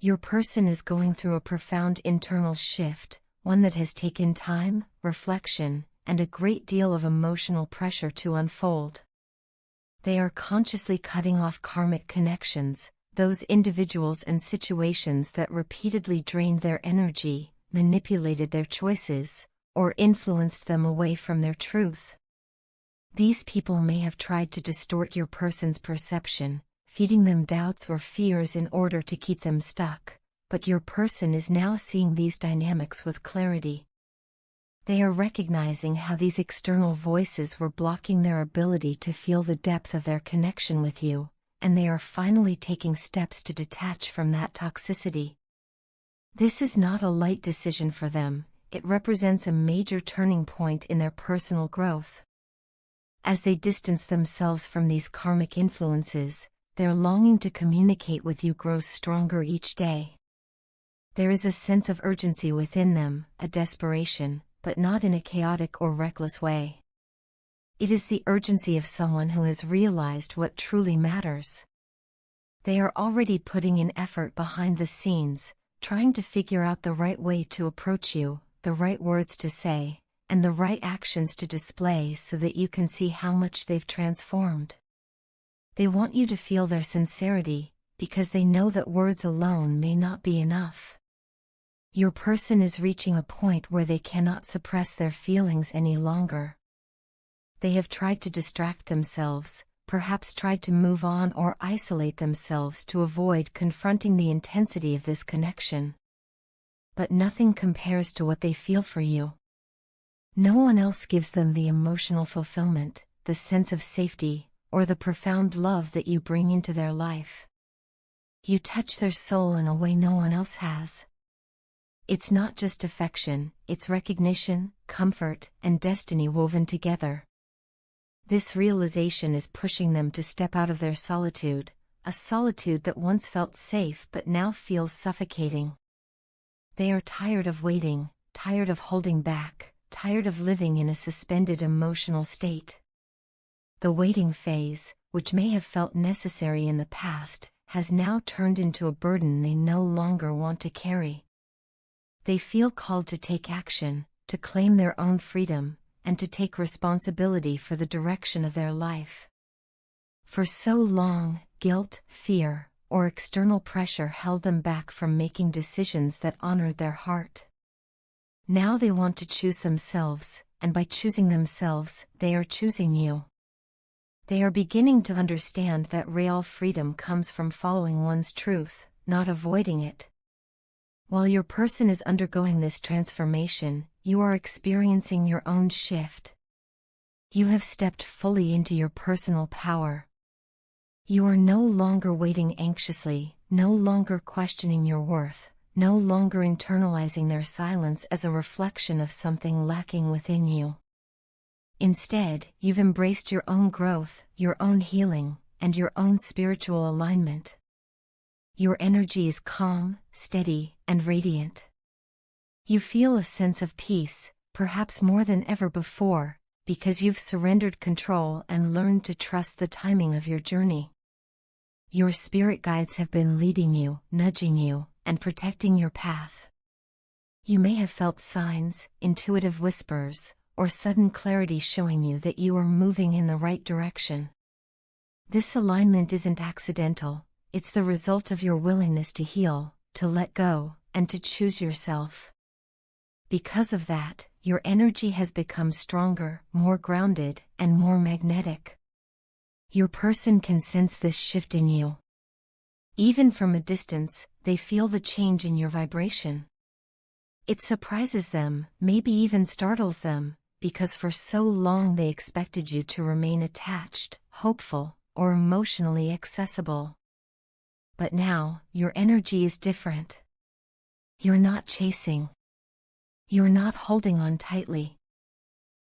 Your person is going through a profound internal shift, one that has taken time, reflection, and a great deal of emotional pressure to unfold. They are consciously cutting off karmic connections, those individuals and situations that repeatedly drained their energy, manipulated their choices, or influenced them away from their truth. These people may have tried to distort your person's perception, feeding them doubts or fears in order to keep them stuck, but your person is now seeing these dynamics with clarity. They are recognizing how these external voices were blocking their ability to feel the depth of their connection with you, and they are finally taking steps to detach from that toxicity. This is not a light decision for them, it represents a major turning point in their personal growth. As they distance themselves from these karmic influences, their longing to communicate with you grows stronger each day. There is a sense of urgency within them, a desperation, but not in a chaotic or reckless way. It is the urgency of someone who has realized what truly matters. They are already putting in effort behind the scenes, trying to figure out the right way to approach you, the right words to say, and the right actions to display so that you can see how much they've transformed. They want you to feel their sincerity, because they know that words alone may not be enough. Your person is reaching a point where they cannot suppress their feelings any longer. They have tried to distract themselves, perhaps tried to move on or isolate themselves to avoid confronting the intensity of this connection. But nothing compares to what they feel for you. No one else gives them the emotional fulfillment, the sense of safety, or the profound love that you bring into their life. You touch their soul in a way no one else has. It's not just affection, it's recognition, comfort, and destiny woven together. This realization is pushing them to step out of their solitude, a solitude that once felt safe but now feels suffocating. They are tired of waiting, tired of holding back, tired of living in a suspended emotional state. The waiting phase, which may have felt necessary in the past, has now turned into a burden they no longer want to carry. They feel called to take action, to claim their own freedom, and to take responsibility for the direction of their life. For so long, guilt, fear, or external pressure held them back from making decisions that honored their heart. Now they want to choose themselves, and by choosing themselves, they are choosing you. They are beginning to understand that real freedom comes from following one's truth, not avoiding it. While your person is undergoing this transformation, you are experiencing your own shift. You have stepped fully into your personal power. You are no longer waiting anxiously, no longer questioning your worth, no longer internalizing their silence as a reflection of something lacking within you. Instead, you've embraced your own growth, your own healing, and your own spiritual alignment. Your energy is calm, steady, and radiant. You feel a sense of peace, perhaps more than ever before, because you've surrendered control and learned to trust the timing of your journey. Your spirit guides have been leading you, nudging you, and protecting your path. You may have felt signs, intuitive whispers, or sudden clarity showing you that you are moving in the right direction. This alignment isn't accidental, it's the result of your willingness to heal, to let go, and to choose yourself. Because of that, your energy has become stronger, more grounded, and more magnetic. Your person can sense this shift in you. Even from a distance, they feel the change in your vibration. It surprises them, maybe even startles them, because for so long they expected you to remain attached, hopeful, or emotionally accessible. But now, your energy is different. You're not chasing. You're not holding on tightly.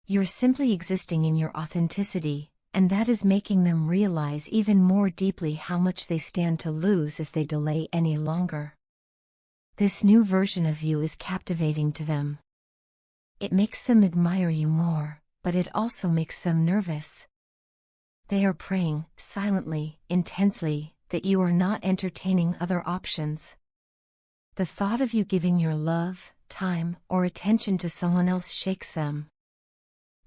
You're simply existing in your authenticity, and that is making them realize even more deeply how much they stand to lose if they delay any longer. This new version of you is captivating to them. It makes them admire you more, but it also makes them nervous. They are praying, silently, intensely, that you are not entertaining other options. The thought of you giving your love, time, or attention to someone else shakes them.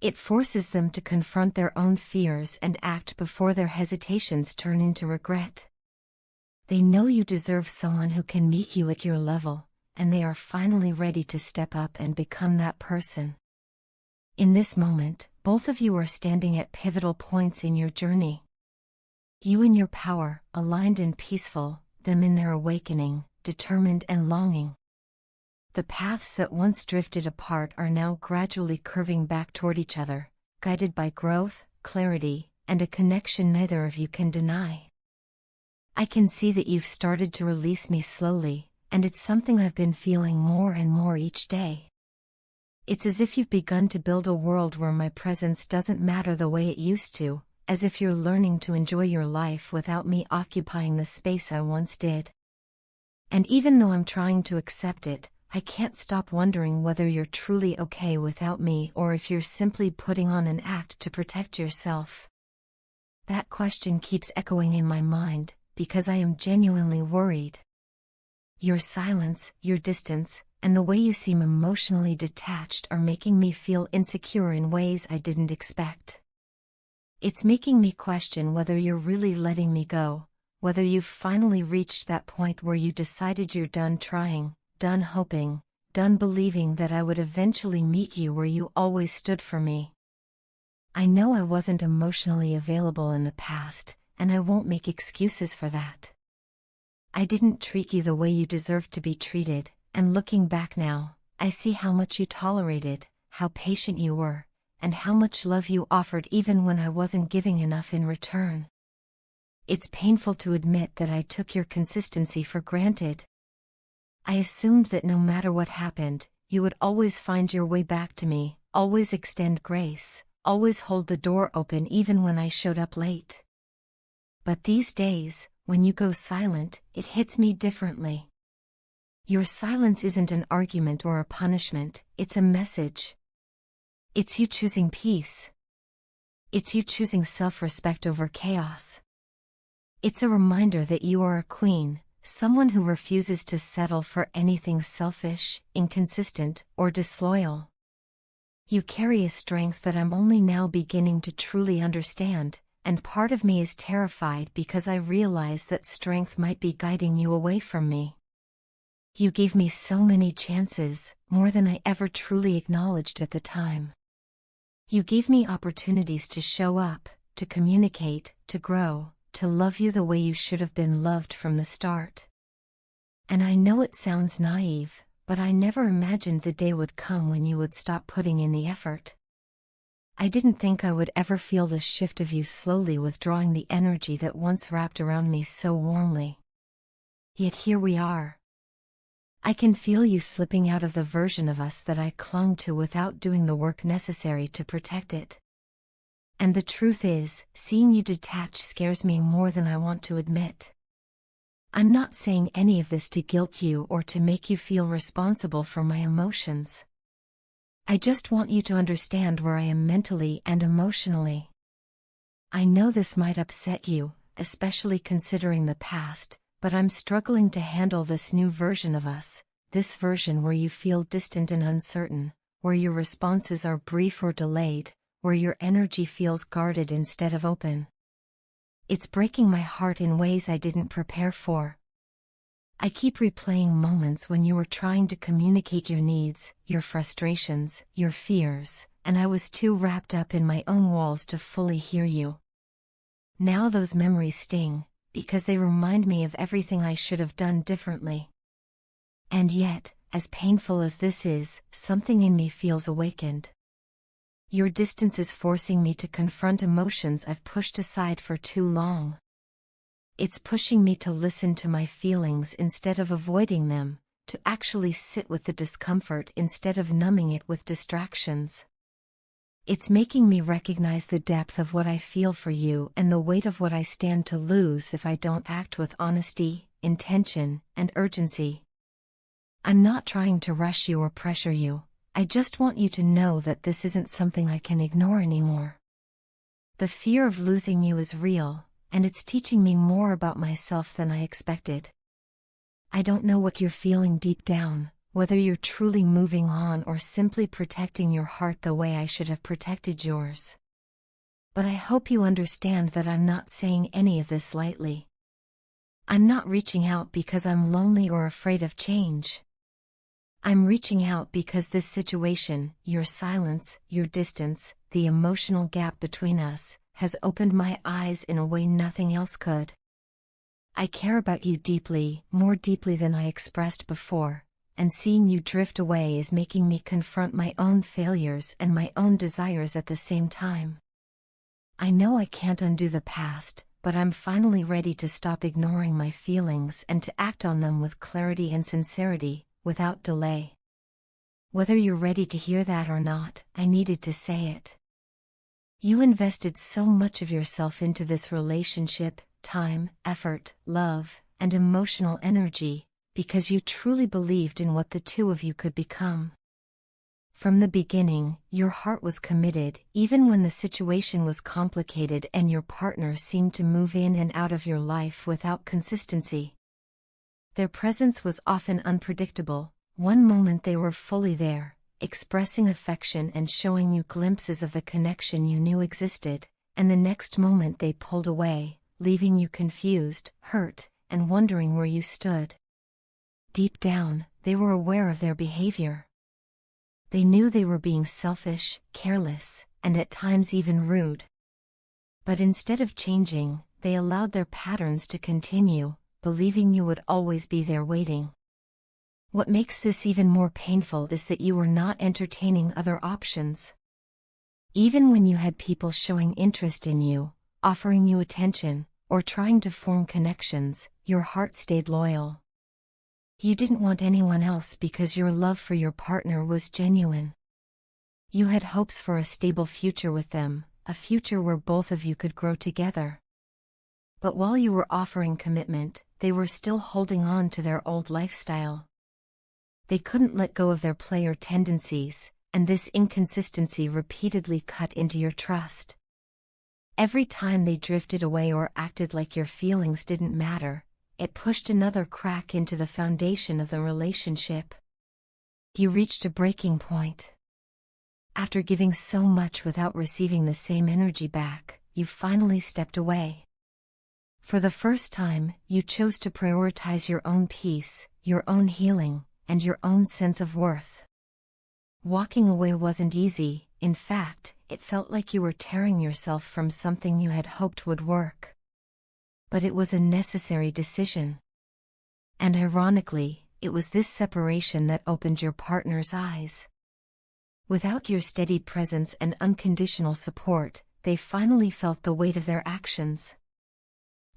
It forces them to confront their own fears and act before their hesitations turn into regret. They know you deserve someone who can meet you at your level, and they are finally ready to step up and become that person. In this moment, both of you are standing at pivotal points in your journey. You in your power, aligned and peaceful, them in their awakening, determined and longing. The paths that once drifted apart are now gradually curving back toward each other, guided by growth, clarity, and a connection neither of you can deny. I can see that you've started to release me slowly, and it's something I've been feeling more and more each day. It's as if you've begun to build a world where my presence doesn't matter the way it used to, as if you're learning to enjoy your life without me occupying the space I once did. And even though I'm trying to accept it, I can't stop wondering whether you're truly okay without me or if you're simply putting on an act to protect yourself. That question keeps echoing in my mind, because I am genuinely worried. Your silence, your distance, and the way you seem emotionally detached are making me feel insecure in ways I didn't expect. It's making me question whether you're really letting me go, whether you've finally reached that point where you decided you're done trying, done hoping, done believing that I would eventually meet you where you always stood for me. I know I wasn't emotionally available in the past, and I won't make excuses for that. I didn't treat you the way you deserved to be treated, and looking back now, I see how much you tolerated, how patient you were, and how much love you offered even when I wasn't giving enough in return. It's painful to admit that I took your consistency for granted. I assumed that no matter what happened, you would always find your way back to me, always extend grace, always hold the door open even when I showed up late. But these days, when you go silent, it hits me differently. Your silence isn't an argument or a punishment, it's a message. It's you choosing peace. It's you choosing self-respect over chaos. It's a reminder that you are a queen, someone who refuses to settle for anything selfish, inconsistent, or disloyal. You carry a strength that I'm only now beginning to truly understand, and part of me is terrified because I realize that strength might be guiding you away from me. You gave me so many chances, more than I ever truly acknowledged at the time. You gave me opportunities to show up, to communicate, to grow, to love you the way you should have been loved from the start. And I know it sounds naive, but I never imagined the day would come when you would stop putting in the effort. I didn't think I would ever feel the shift of you slowly withdrawing the energy that once wrapped around me so warmly. Yet here we are. I can feel you slipping out of the version of us that I clung to without doing the work necessary to protect it. And the truth is, seeing you detach scares me more than I want to admit. I'm not saying any of this to guilt you or to make you feel responsible for my emotions. I just want you to understand where I am mentally and emotionally. I know this might upset you, especially considering the past, but I'm struggling to handle this new version of us, this version where you feel distant and uncertain, where your responses are brief or delayed, where your energy feels guarded instead of open. It's breaking my heart in ways I didn't prepare for. I keep replaying moments when you were trying to communicate your needs, your frustrations, your fears, and I was too wrapped up in my own walls to fully hear you. Now those memories sting, because they remind me of everything I should have done differently. And yet, as painful as this is, something in me feels awakened. Your distance is forcing me to confront emotions I've pushed aside for too long. It's pushing me to listen to my feelings instead of avoiding them, to actually sit with the discomfort instead of numbing it with distractions. It's making me recognize the depth of what I feel for you and the weight of what I stand to lose if I don't act with honesty, intention, and urgency. I'm not trying to rush you or pressure you. I just want you to know that this isn't something I can ignore anymore. The fear of losing you is real, and it's teaching me more about myself than I expected. I don't know what you're feeling deep down, whether you're truly moving on or simply protecting your heart the way I should have protected yours. But I hope you understand that I'm not saying any of this lightly. I'm not reaching out because I'm lonely or afraid of change. I'm reaching out because this situation, your silence, your distance, the emotional gap between us, has opened my eyes in a way nothing else could. I care about you deeply, more deeply than I expressed before, and seeing you drift away is making me confront my own failures and my own desires at the same time. I know I can't undo the past, but I'm finally ready to stop ignoring my feelings and to act on them with clarity and sincerity, without delay. Whether you're ready to hear that or not, I needed to say it. You invested so much of yourself into this relationship, time, effort, love, and emotional energy, because you truly believed in what the two of you could become. From the beginning, your heart was committed, even when the situation was complicated and your partner seemed to move in and out of your life without consistency. Their presence was often unpredictable. One moment they were fully there, expressing affection and showing you glimpses of the connection you knew existed, and the next moment they pulled away, leaving you confused, hurt, and wondering where you stood. Deep down, they were aware of their behavior. They knew they were being selfish, careless, and at times even rude. But instead of changing, they allowed their patterns to continue, believing you would always be there waiting. What makes this even more painful is that you were not entertaining other options. Even when you had people showing interest in you, offering you attention, or trying to form connections, your heart stayed loyal. You didn't want anyone else because your love for your partner was genuine. You had hopes for a stable future with them, a future where both of you could grow together. But while you were offering commitment, they were still holding on to their old lifestyle. They couldn't let go of their player tendencies, and this inconsistency repeatedly cut into your trust. Every time they drifted away or acted like your feelings didn't matter, it pushed another crack into the foundation of the relationship. You reached a breaking point. After giving so much without receiving the same energy back, you finally stepped away. For the first time, you chose to prioritize your own peace, your own healing, and your own sense of worth. Walking away wasn't easy. In fact, it felt like you were tearing yourself from something you had hoped would work. But it was a necessary decision. And ironically, it was this separation that opened your partner's eyes. Without your steady presence and unconditional support, they finally felt the weight of their actions.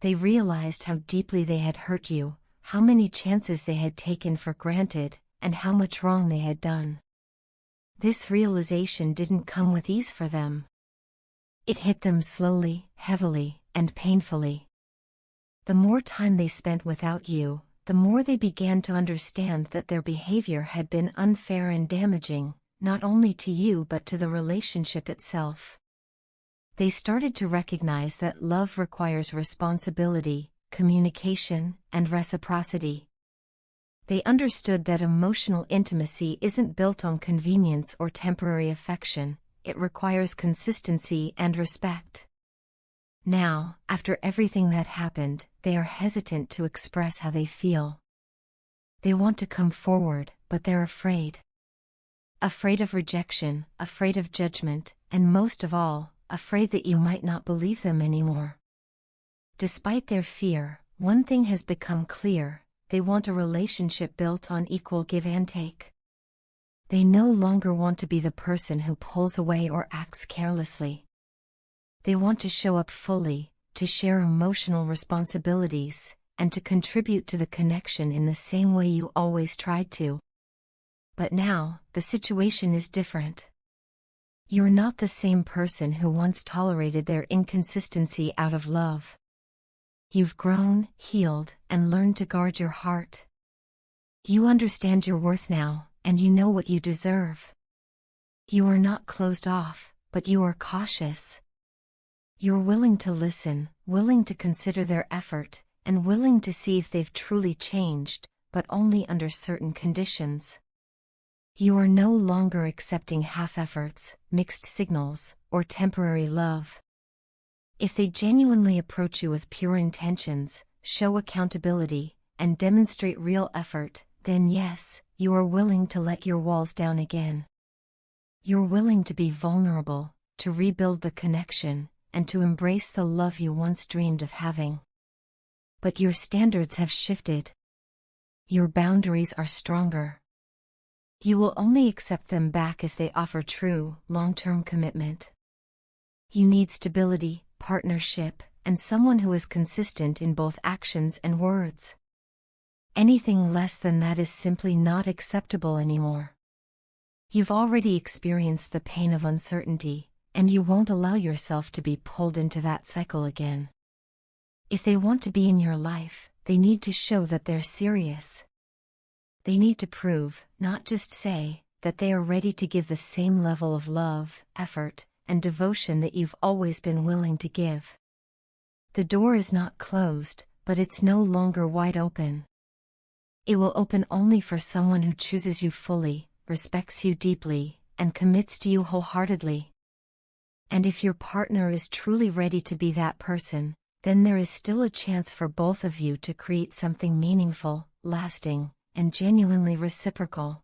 They realized how deeply they had hurt you, how many chances they had taken for granted, and how much wrong they had done. This realization didn't come with ease for them. It hit them slowly, heavily, and painfully. The more time they spent without you, the more they began to understand that their behavior had been unfair and damaging, not only to you but to the relationship itself. They started to recognize that love requires responsibility, communication, and reciprocity. They understood that emotional intimacy isn't built on convenience or temporary affection, it requires consistency and respect. Now, after everything that happened, they are hesitant to express how they feel. They want to come forward, but they're afraid. Afraid of rejection, afraid of judgment, and most of all, afraid that you might not believe them anymore. Despite their fear, one thing has become clear: they want a relationship built on equal give and take. They no longer want to be the person who pulls away or acts carelessly. They want to show up fully, to share emotional responsibilities, and to contribute to the connection in the same way you always tried to. But now, the situation is different. You're not the same person who once tolerated their inconsistency out of love. You've grown, healed, and learned to guard your heart. You understand your worth now, and you know what you deserve. You are not closed off, but you are cautious. You're willing to listen, willing to consider their effort, and willing to see if they've truly changed, but only under certain conditions. You are no longer accepting half efforts, mixed signals, or temporary love. If they genuinely approach you with pure intentions, show accountability, and demonstrate real effort, then yes, you are willing to let your walls down again. You're willing to be vulnerable, to rebuild the connection, and to embrace the love you once dreamed of having. But your standards have shifted. Your boundaries are stronger. You will only accept them back if they offer true, long-term commitment. You need stability, partnership, and someone who is consistent in both actions and words. Anything less than that is simply not acceptable anymore. You've already experienced the pain of uncertainty, and you won't allow yourself to be pulled into that cycle again. If they want to be in your life, they need to show that they're serious. They need to prove, not just say, that they are ready to give the same level of love, effort, and devotion that you've always been willing to give. The door is not closed, but it's no longer wide open. It will open only for someone who chooses you fully, respects you deeply, and commits to you wholeheartedly. And if your partner is truly ready to be that person, then there is still a chance for both of you to create something meaningful, lasting, and genuinely reciprocal.